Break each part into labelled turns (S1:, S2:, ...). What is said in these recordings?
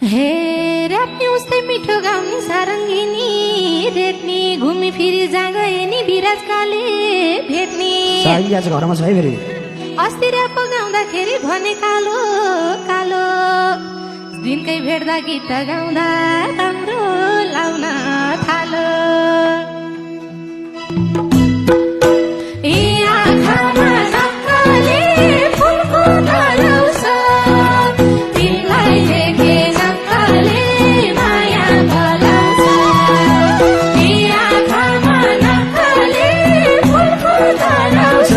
S1: हे राप्ने उस्तै मिठो गाउने सारङ्गिनी रेट्नी घुमी फिरी जहाँ गए नि बिराजकाले भेट्ने
S2: सारङ्गी आज घरमा छ है फेरि
S1: अस्ति र्याप गाउँदाखेरि भने कालो कालो दिनकै भेट्दा गीत गाउँदा राम्रो लाउन थालो ए आँखामा नक्कले फुलको धराउँछ तिमीलाई देखे नक्कले माया बोलाउँछ ए आँखामा नक्कले फुलको धराउँछ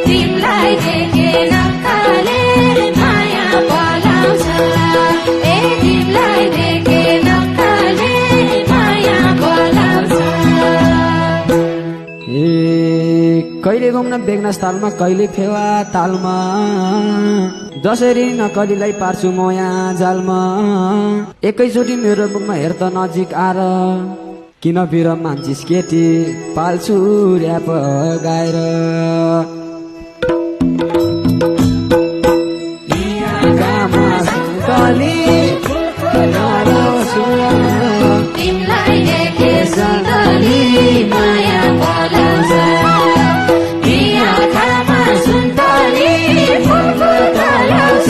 S1: तिमीलाई देखे नक्कले माया बोलाउँछ ए तिमीलाई देखे नक्कले माया बोलाउँछ
S2: कहिले घुम्न बेग्नास तालमा कहिले फेवा तालमा जसरी नकलीलाई पार्छु म यहाँ जालमा एकैचोटि मेरो मुखमा हेर त नजिक आएर किन बिर मान्छेस केटी पाल्छु र्याप गाएर
S1: तिमीलाई देखे सुन्तली माया बोलाउँछ यी आँखामा सुन्तली फुलको धराउँछ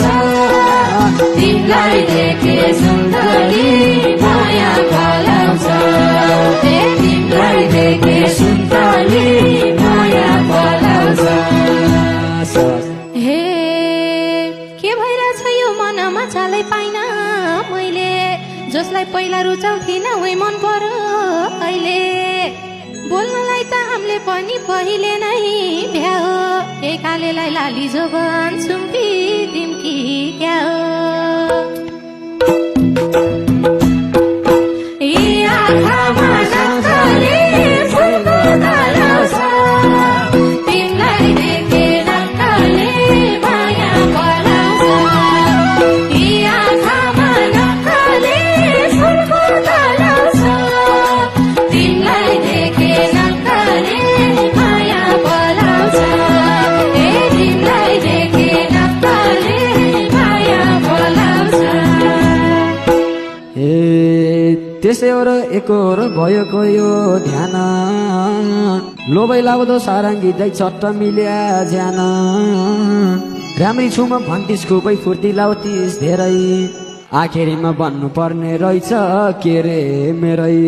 S1: तिमीलाई देखे सुन्तली माया बोलाउँछ ए तिमीलाई देखे सुन्तली माया बोलाउँछ हे के भइरहेछ यो मनमा चालै पाइन मैले जसलाई पहिला रुचाउँथिन उही मन पर्यो अहिले बोल्नलाई त हामीले पनि पहिले नै भ्याओ केही कालेलाई लाली जोगन सुम्पी दिम्की क्या हो यी आँखामा नक्कले फुलको धराउँछ तिमीलाई देखे नक्कले माया बोलाउँछ यी आँखामा नक्कले फुलको धराउँछ तिमीलाई देखे नक्कले माया बोलाउँछ ए तिमीलाई देखे नक्कले माया बोलाउँछ
S2: त्यसै हो र एकोहोरो भयो गयो ध्यान लोभै लाग्दो सारङ्गी दै चट्ट मिल्या ज्यान राम्री छु म भन्टिस खुबै फुर्ती लाउतिस धेरै आखिरीमा भन्नु पर्ने रहेछ के रे मेरै